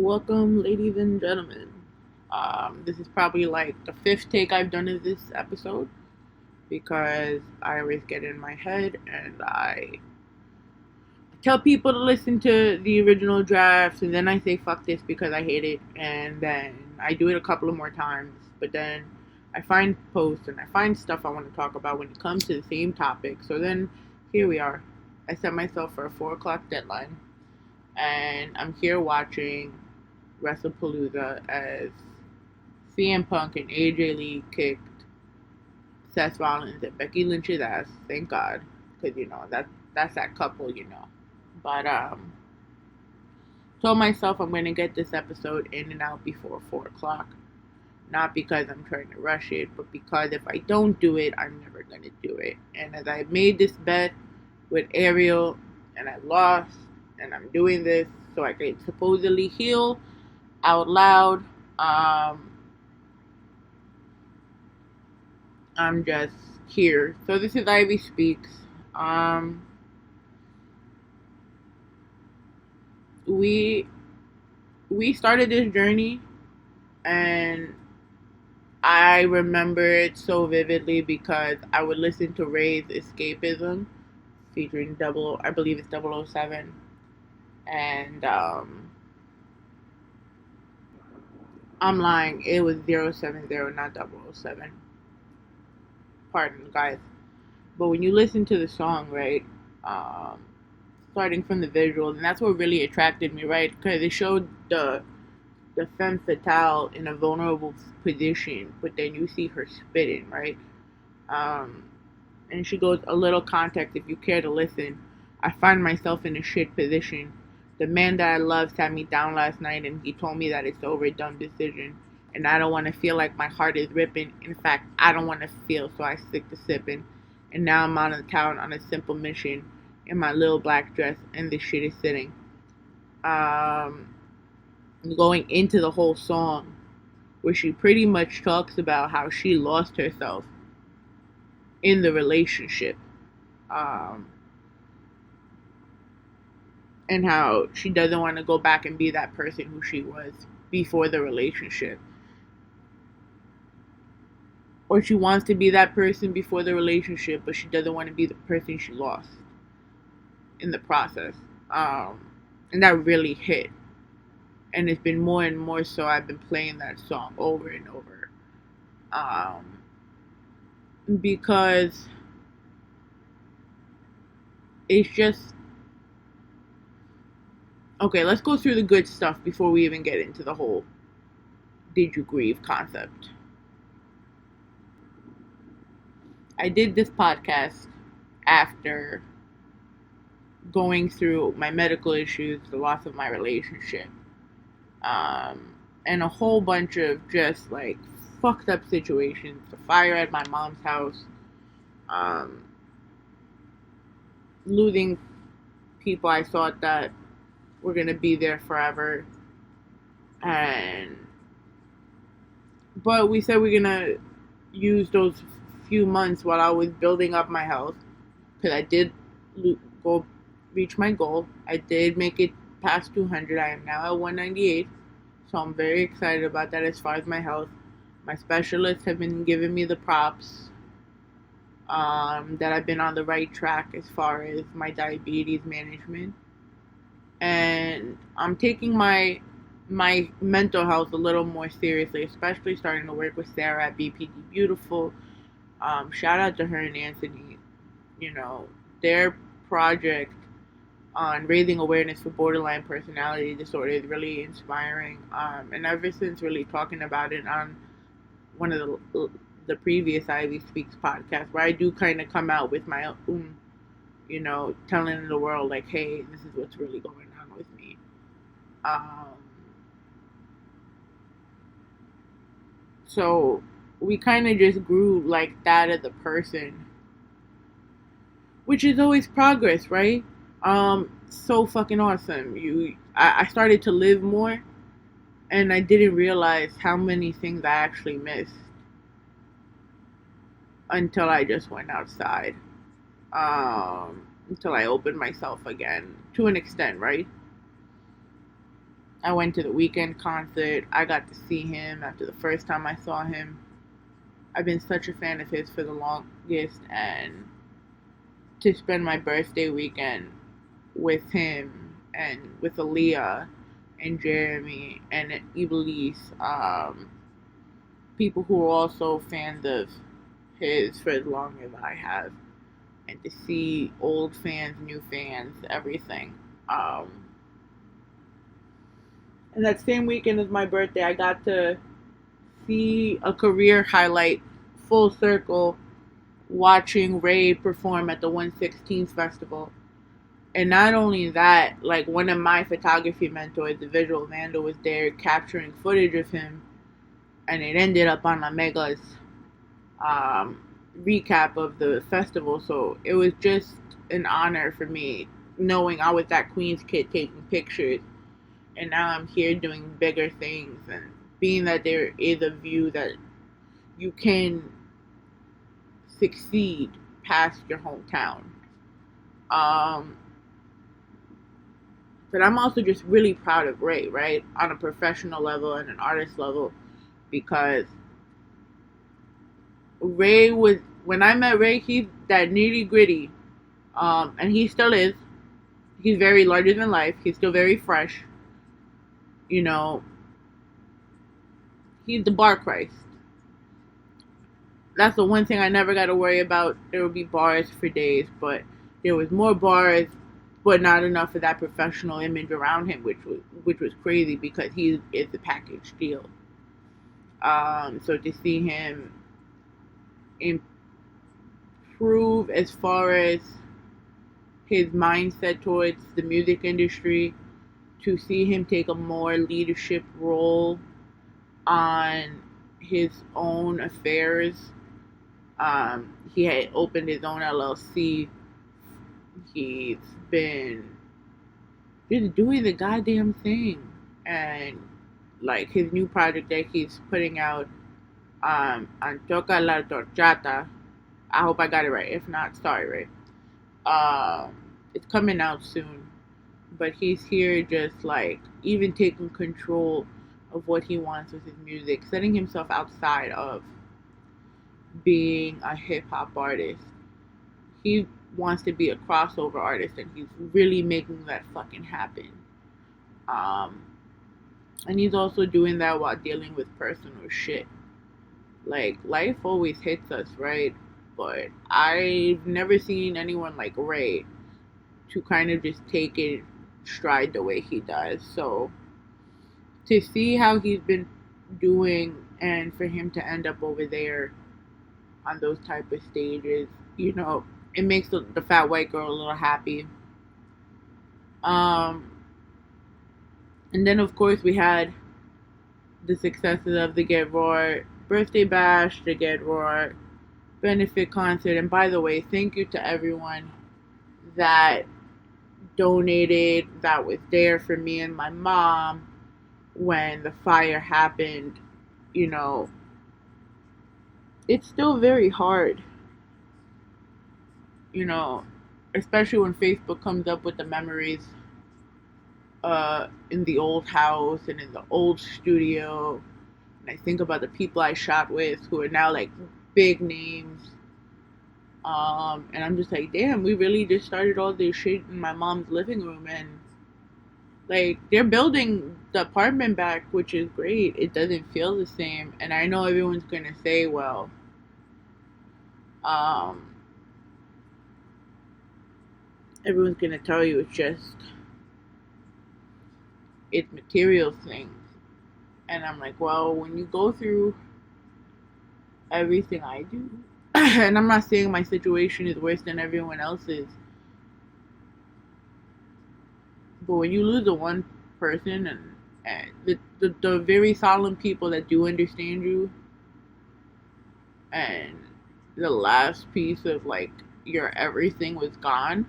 Welcome, ladies and gentlemen. This is probably like the fifth take I've done of this episode because I always get in my head and I tell people to listen to the original drafts and then I say fuck this because I hate it and then I do it a couple of more times, but then I find posts and I find stuff I want to talk about when it comes to the same topic. So then here we are. I set myself for a 4 o'clock deadline and I'm here watching WrestlePalooza as CM Punk and AJ Lee kicked Seth Rollins and Becky Lynch's ass. Thank God, because that's that couple. But told myself I'm gonna get this episode in and out before 4 o'clock. Not because I'm trying to rush it, but because if I don't do it, I'm never gonna do it. And as I made this bet with Ariel, and I lost, and I'm doing this so I can supposedly heal out loud. I'm just here. So this is Ivy Speaks. We started this journey, and I remember it so vividly because I would listen to RAYE's Escapism, featuring I believe it's 007, and I'm lying. It was 070, not 007. Pardon, guys. But when you listen to the song, right, starting from the visuals, and that's what really attracted me, right, because it showed the femme fatale in a vulnerable position, but then you see her spitting, right, and she goes, a little context if you care to listen. I find myself in a shit position. The man that I love sat me down last night and he told me that it's over, dumb decision. And I don't want to feel like my heart is ripping. In fact, I don't want to feel, so I stick to sipping. And now I'm out of town on a simple mission in my little black dress, and this shit is sitting. Going into the whole song, where she pretty much talks about how she lost herself in the relationship. And how she doesn't want to go back and be that person who she was before the relationship. Or she wants to be that person before the relationship, but she doesn't want to be the person she lost in the process. And that really hit. And it's been more and more so I've been playing that song over and over. Because it's just... Okay, let's go through the good stuff before we even get into the whole "Did you grieve" concept. I did this podcast after going through my medical issues, the loss of my relationship, and a whole bunch of just like fucked up situations. The fire at my mom's house, losing people I thought that were gonna be there forever, but we said we're gonna use those few months while I was building up my health, because I did reach my goal. I did make it past 200. I am now at 198, so I'm very excited about that as far as my health. My specialists have been giving me the props that I've been on the right track as far as my diabetes management. And I'm taking my mental health a little more seriously, especially starting to work with Sarah at BPD Beautiful. Shout out to her and Anthony. Their project on raising awareness for borderline personality disorder is really inspiring. And ever since really talking about it on one of the previous Ivy Speaks podcast, where I do kind of come out with my own, telling the world like, hey, this is what's really going on with me. So we kind of just grew like that as a person, which is always progress, right? So fucking awesome. I started to live more, and I didn't realize how many things I actually missed until I just went outside. Until I opened myself again, to an extent, right? I went to the Weeknd concert. I got to see him after the first time I saw him. I've been such a fan of his for the longest, and to spend my birthday weekend with him and with Aaliyah and Jeremy and Iblis, people who are also fans of his for as long as I have, and to see old fans, new fans, everything. And that same weekend as my birthday, I got to see a career highlight full circle watching RAYE perform at the 116th Festival. And not only that, like one of my photography mentors, the visual vandal, was there capturing footage of him, and it ended up on La Mega's um, recap of the festival. So it was just an honor for me knowing I was that Queen's kid taking pictures, and now I'm here doing bigger things, and being that there is a view that you can succeed past your hometown. But I'm also just really proud of RAYE, right? On a professional level and an artist level, because RAYE was, when I met RAYE, he's that nitty gritty, and he still is. He's very larger than life. He's still very fresh. You know, he's the bar Christ. That's the one thing I never got to worry about. There would be bars for days, but there was more bars, but not enough of that professional image around him, which was crazy because he is the package deal. So to see him improve as far as his mindset towards the music industry, to see him take a more leadership role on his own affairs. He had opened his own LLC. He's been just doing the goddamn thing. And like his new project that he's putting out, Antoca la Torchata. I hope I got it right. If not, sorry, right? It's coming out soon. But he's here just like even taking control of what he wants with his music, setting himself outside of being a hip hop artist. He wants to be a crossover artist, and he's really making that fucking happen. And he's also doing that while dealing with personal shit. Like, life always hits us, right? But I've never seen anyone like RAYE to kind of just take it stride the way he does. So to see how he's been doing, and for him to end up over there on those type of stages, you know, it makes the fat white girl a little happy. And then of course we had the successes of the Get Rawrr birthday bash, the Get Rawrr benefit concert. And by the way, thank you to everyone that donated, that was there for me and my mom when the fire happened. You know, it's still very hard, you know, especially when Facebook comes up with the memories in the old house and in the old studio. And I think about the people I shot with who are now like big names. And I'm just like, damn, we really just started all this shit in my mom's living room, and like they're building the apartment back, which is great. It doesn't feel the same, and I know everyone's gonna say, well, everyone's gonna tell you it's material things. And I'm like, well, when you go through everything I do, and I'm not saying my situation is worse than everyone else's, but when you lose the one person, and the very solemn people that do understand you, and the last piece of like your everything was gone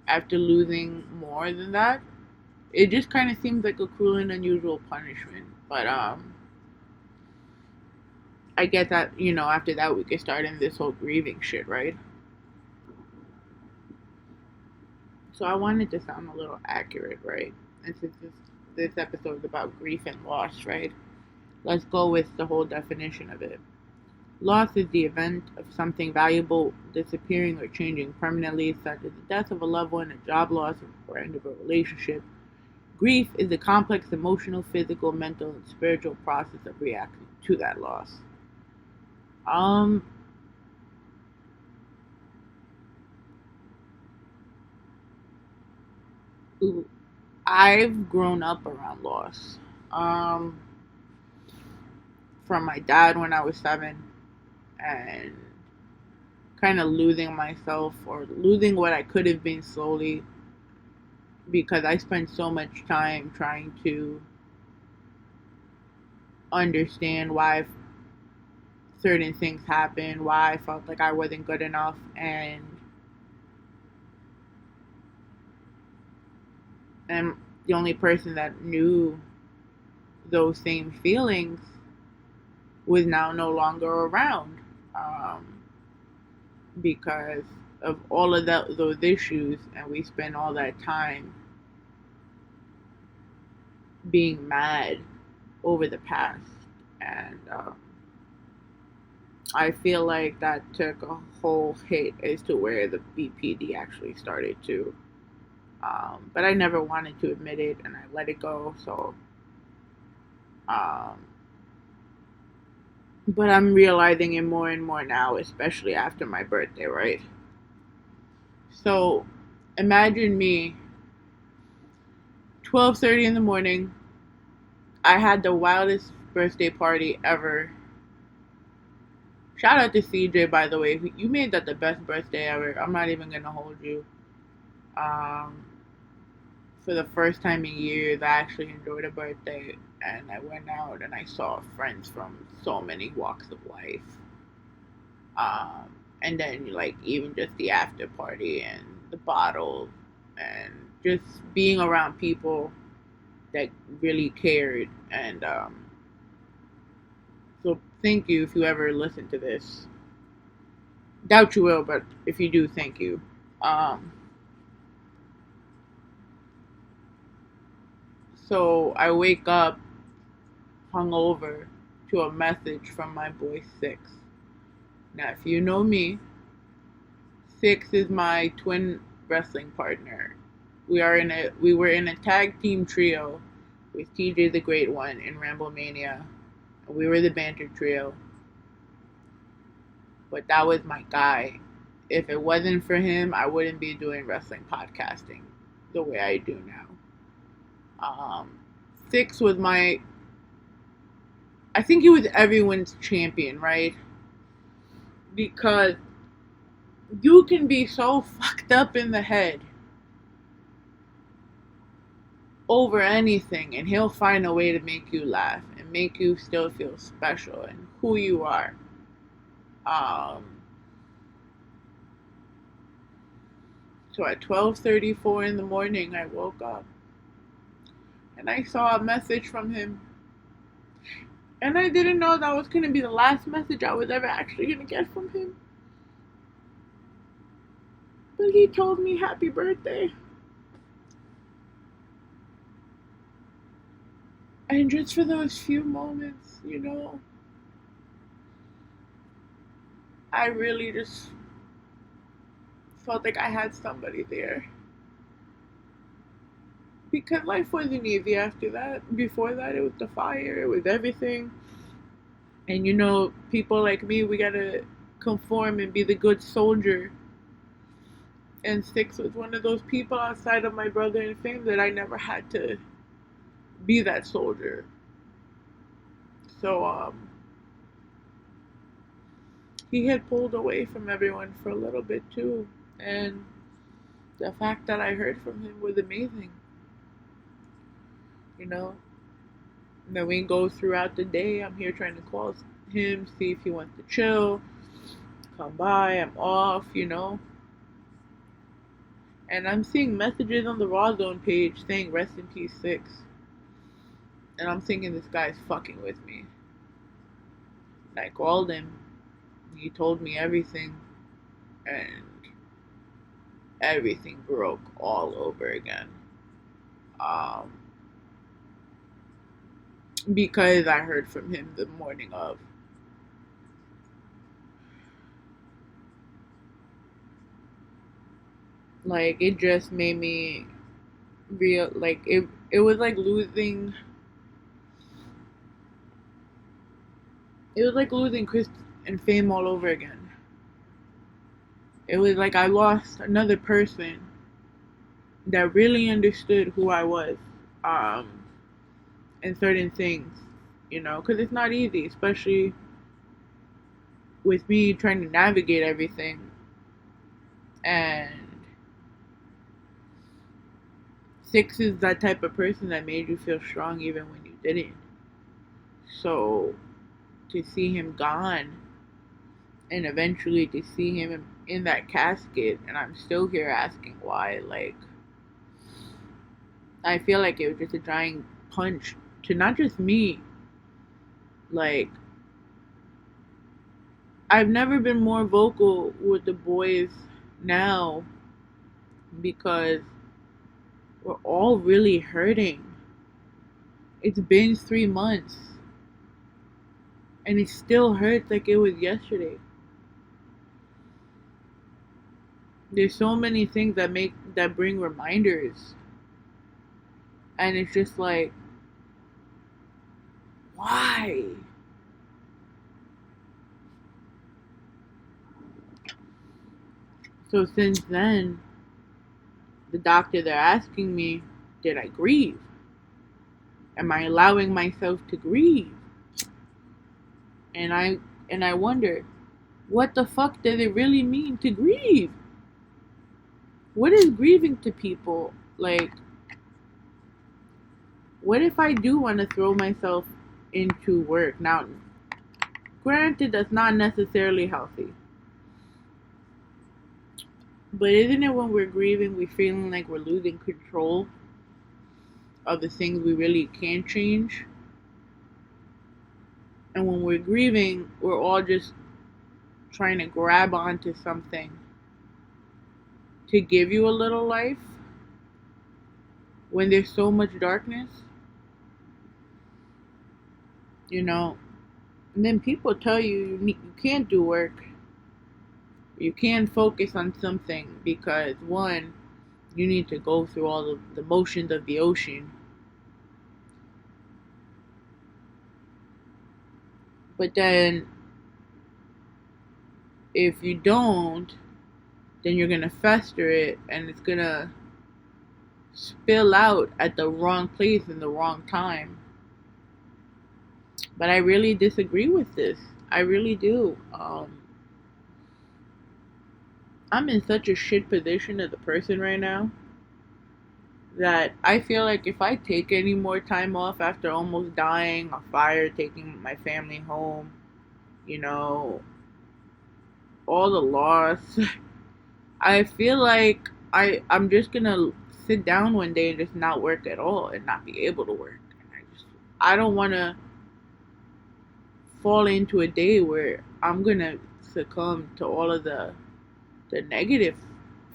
after losing more than that, it just kind of seems like a cruel and unusual punishment. But I get that, you know, after that we could start in this whole grieving shit, right? So I wanted to sound a little accurate, right? And since this this episode is about grief and loss, right? Let's go with the whole definition of it. Loss is the event of something valuable disappearing or changing permanently, such as the death of a loved one, a job loss, or end of a relationship. Grief is a complex emotional, physical, mental, and spiritual process of reacting to that loss. I've grown up around loss. Um, from my dad when I was 7, and kind of losing myself or losing what I could have been slowly because I spent so much time trying to understand why certain things happened, why I felt like I wasn't good enough, and the only person that knew those same feelings was now no longer around, because of all of those issues, and we spent all that time being mad over the past, and I feel like that took a whole hit as to where the BPD actually started to. But I never wanted to admit it, and I let it go. So, um, but I'm realizing it more and more now, especially after my birthday, right? So, imagine me, 12:30 in the morning. I had the wildest birthday party ever. Shout out to CJ, by the way. You made that the best birthday ever. I'm not even gonna hold you. Um, for the first time in years, I actually enjoyed a birthday, and I went out and I saw friends from so many walks of life. And then like even just the after party and the bottle, and just being around people that really cared. And so thank you if you ever listen to this. Doubt you will, but if you do, thank you. Um, so I wake up hungover to a message from my boy Six. Now, if you know me, Six is my twin wrestling partner. We were in a tag team trio with TJ the Great One in Ramblemania. We were the banter trio. But that was my guy. If it wasn't for him, I wouldn't be doing wrestling podcasting the way I do now. Six was I think he was everyone's champion, right? Because you can be so fucked up in the head over anything, and he'll find a way to make you laugh and make you still feel special and who you are. So at 12:34 in the morning, I woke up and I saw a message from him, and I didn't know that was gonna be the last message I was ever actually gonna get from him. But he told me happy birthday. And just for those few moments, I really just felt like I had somebody there. Because life wasn't easy after that. Before that, it was the fire, it was everything. And people like me, we gotta conform and be the good soldier. And Six was one of those people outside of my brother and fame that I never had to be that soldier. So, he had pulled away from everyone for a little bit too. And the fact that I heard from him was amazing. Then we go throughout the day. I'm here trying to call him, see if he wants to chill, come by. I'm off. And I'm seeing messages on the Raw Zone page saying rest in peace Six. And I'm thinking this guy's fucking with me. And I called him. He told me everything. And everything broke all over again. because I heard from him the morning of. Like, it just made me real, like, it was like losing, it was like losing Chris and fame all over again. It was like I lost another person that really understood who I was, um, and certain things, you know, because it's not easy, especially with me trying to navigate everything. And Six is that type of person that made you feel strong even when you didn't. So to see him gone and eventually to see him in that casket, and I'm still here asking why, like, I feel like it was just a giant punch to not just me. Like, I've never been more vocal with the boys now because we're all really hurting. It's been 3 months and it still hurts like it was yesterday. There's so many things that bring reminders, and it's just like, why? So since then, the doctor, they're asking me, did I grieve? Am I allowing myself to grieve? And I wonder, what the fuck does it really mean to grieve? What is grieving to people? Like, what if I do want to throw myself into work? Now, granted, that's not necessarily healthy. But isn't it when we're grieving, we're feeling like we're losing control of the things we really can change? And when we're grieving, we're all just trying to grab onto something to give you a little life when there's so much darkness, you know. And then people tell you you can't do work, you can't focus on something because, one, you need to go through all the motions of the ocean. But then if you don't, then you're gonna fester it and it's gonna spill out at the wrong place in the wrong time. But I really disagree with this. I really do. I'm in such a shit position as a person right now that I feel like if I take any more time off after almost dying, a fire, taking my family home, you know, all the loss, I feel like I'm just gonna sit down one day and just not work at all and not be able to work. And I don't want to fall into a day where I'm gonna succumb to all of the negative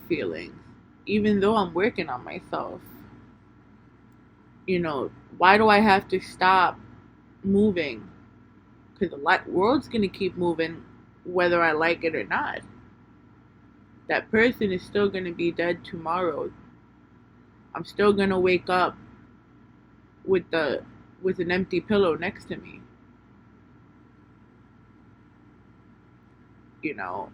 feelings, even though I'm working on myself. You know, why do I have to stop moving? Because the world's gonna keep moving whether I like it or not. That person is still gonna be dead tomorrow. I'm still gonna wake up with an empty pillow next to me. You know,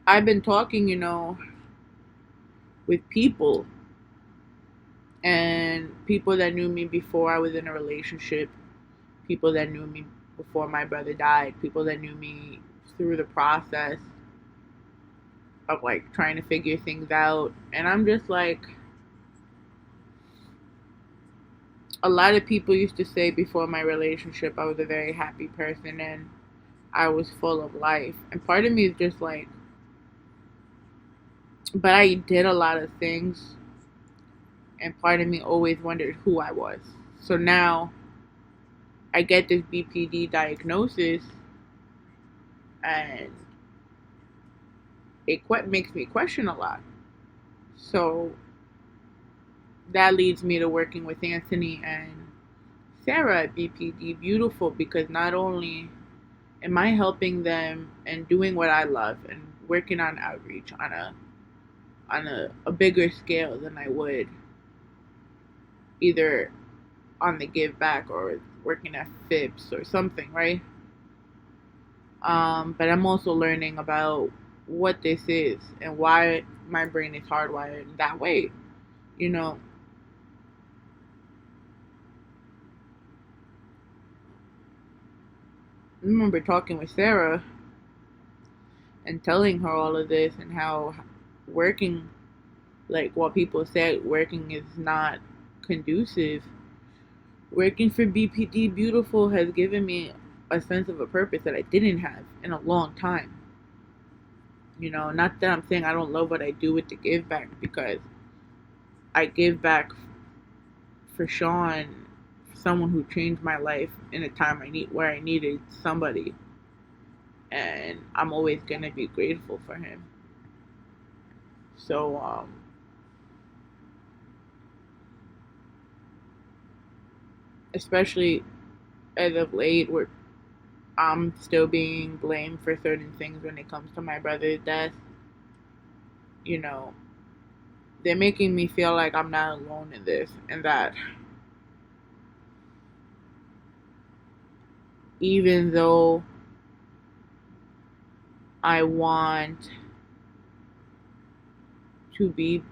I've been talking, you know, with people, and people that knew me before I was in a relationship, people that knew me before my brother died, people that knew me through the process of like trying to figure things out. And I'm just like, a lot of people used to say before my relationship I was a very happy person and I was full of life. And part of me is just like, but I did a lot of things, and part of me always wondered who I was. So now I get this BPD diagnosis, and it makes me question a lot. So that leads me to working with Anthony and Sarah at BPD Beautiful, because not only am I helping them and doing what I love and working on outreach on a bigger scale than I would either on the give back or working at FIPS or something, right? But I'm also learning about what this is and why my brain is hardwired that way. You know, I remember talking with Sarah and telling her all of this and how working, like what people say, working is not conducive. Working for BPD Beautiful has given me a sense of a purpose that I didn't have in a long time. You know, not that I'm saying I don't love what I do with the give back, because I give back for Sean, someone who changed my life in a time where I needed somebody, and I'm always gonna be grateful for him. So especially as of late, where I'm still being blamed for certain things when it comes to my brother's death, you know, they're making me feel like I'm not alone in this, and that even though I want to be,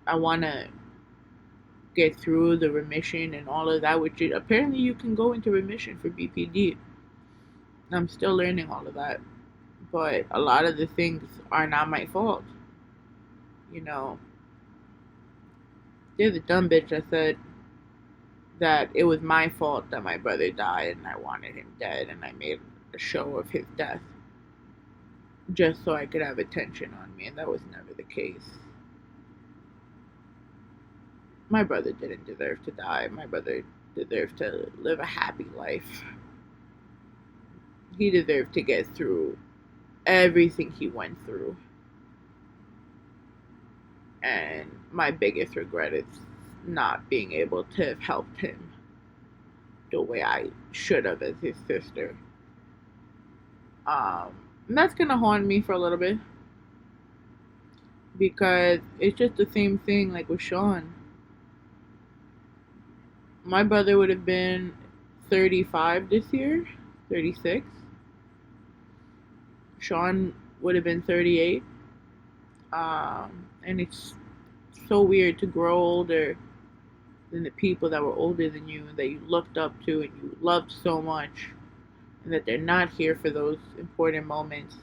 I want to get through the remission and all of that, which apparently you can go into remission for BPD. I'm still learning all of that, but a lot of the things are not my fault. You know, there's a dumb bitch that said that it was my fault that my brother died and I wanted him dead, and I made a show of his death just so I could have attention on me, and that was never the case. My brother didn't deserve to die. My brother deserved to live a happy life. He deserved to get through everything he went through. And my biggest regret is not being able to have helped him the way I should have as his sister. And that's gonna haunt me for a little bit, because it's just the same thing like with Sean. My brother would have been 35 this year, 36. Sean would have been 38. And it's so weird to grow older than the people that were older than you and that you looked up to and you loved so much, and that they're not here for those important moments.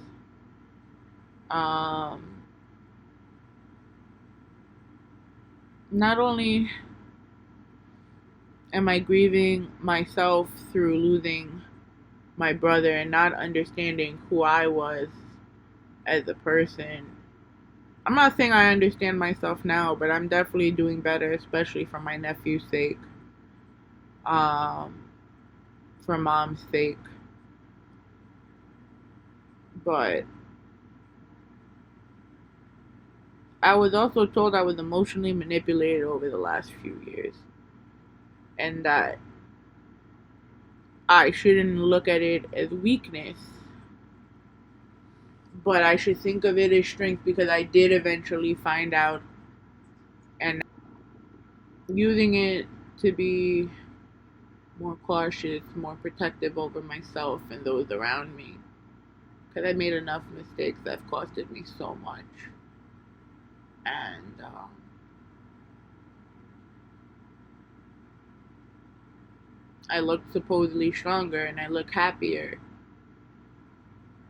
Not only am I grieving myself through losing my brother and not understanding who I was as a person. I'm not saying I understand myself now, but I'm definitely doing better, especially for my nephew's sake, for mom's sake. But I was also told I was emotionally manipulated over the last few years, and that I shouldn't look at it as weakness, but I should think of it as strength, because I did eventually find out, and using it to be more cautious, more protective over myself and those around me, because I made enough mistakes that have costed me so much. And I look supposedly stronger and I look happier,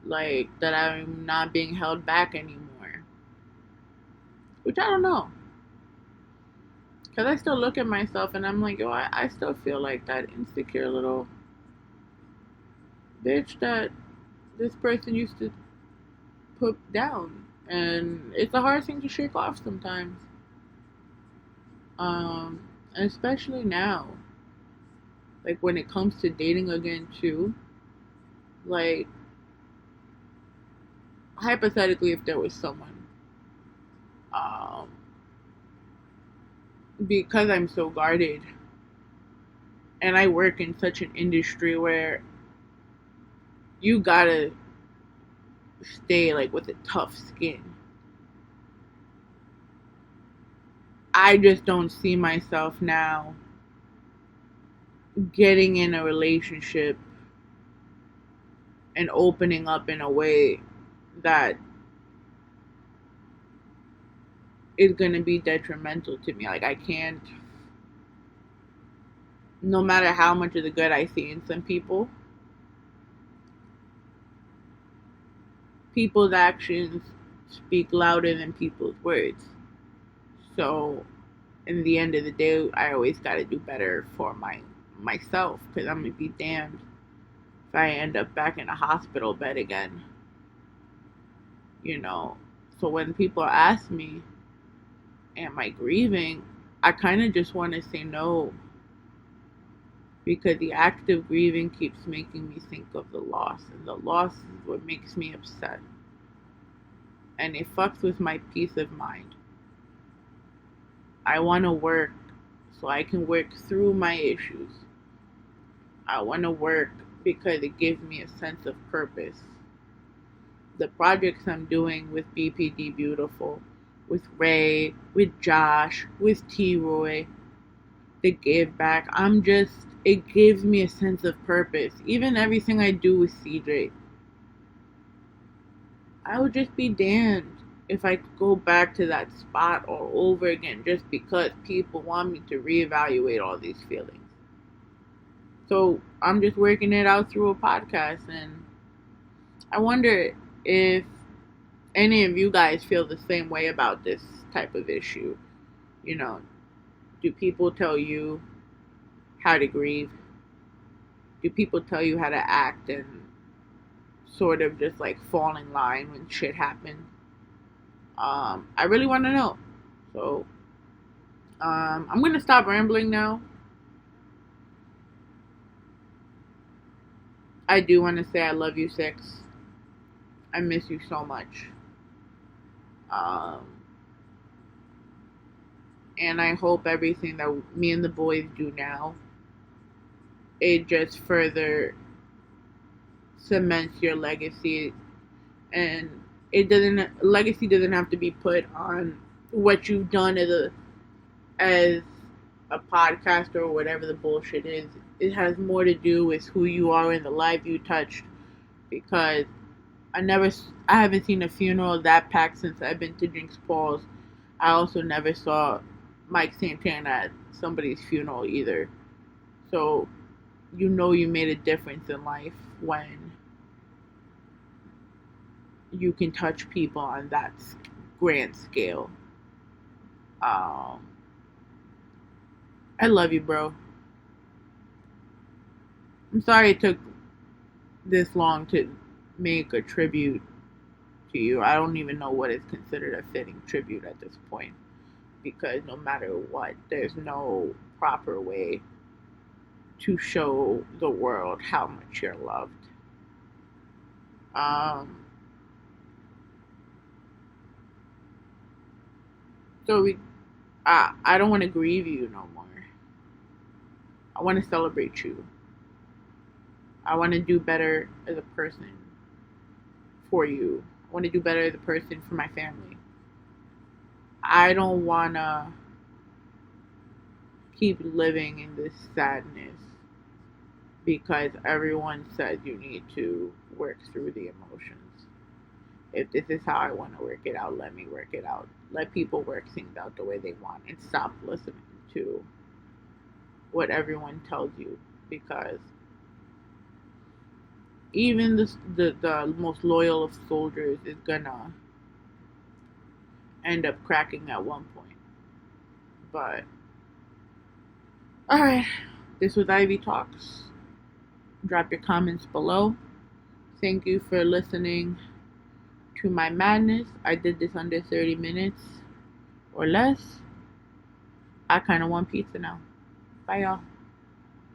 like that I'm not being held back anymore, which I don't know, because I still look at myself and I'm like, yo, I still feel like that insecure little bitch that this person used to put down, and it's a hard thing to shake off sometimes. Especially now, like when it comes to dating again too, like hypothetically, if there was someone um because I'm so guarded and I work in such an industry where you gotta stay like with a tough skin. I just don't see myself now getting in a relationship and opening up in a way that is going to be detrimental to me. Like, I can't, no matter how much of the good I see in some people, people's actions speak louder than people's words. So, in the end of the day, I always got to do better for myself, because I'm going to be damned if I end up back in a hospital bed again. You know, so when people ask me, am I grieving? I kind of just want to say no, because the act of grieving keeps making me think of the loss, and the loss is what makes me upset, and it fucks with my peace of mind. I want to work so I can work through my issues. I want to work because it gives me a sense of purpose. The projects I'm doing with BPD Beautiful, with RAYE, with Josh, with T-Roy, the give back, it gives me a sense of purpose. Even everything I do with CJ, I would just be damned if I could go back to that spot all over again just because people want me to reevaluate all these feelings. So I'm just working it out through a podcast, and I wonder if any of you guys feel the same way about this type of issue. You know, do people tell you how to grieve? Do people tell you how to act and sort of just like fall in line when shit happens? I really want to know. So, I'm going to stop rambling now. I do want to say I love you, Six. I miss you so much. And I hope everything that me and the boys do now, it just further cements your legacy. And legacy doesn't have to be put on what you've done as a podcaster or whatever the bullshit is. It has more to do with who you are and the life you touched. Because I haven't seen a funeral that packed since I've been to Jinx Paul's. I also never saw Mike Santana at somebody's funeral either. So, you know you made a difference in life when you can touch people on that grand scale. I love you, bro. I'm sorry it took this long to make a tribute to you. I don't even know what is considered a fitting tribute at this point, because no matter what, there's no proper way to show the world how much you're loved. So I don't want to grieve you no more. I want to celebrate you. I want to do better as a person for you. I want to do better as a person for my family. I don't want to keep living in this sadness because everyone says you need to work through the emotions. If this is how I want to work it out, let me work it out. Let people work things out the way they want and stop listening to what everyone tells you, because even the most loyal of soldiers is gonna end up cracking at one point. But alright, this was Ivy Talks. Drop your comments below. Thank you for listening to my madness. I did this under 30 minutes or less. I kind of want pizza now. Bye, y'all.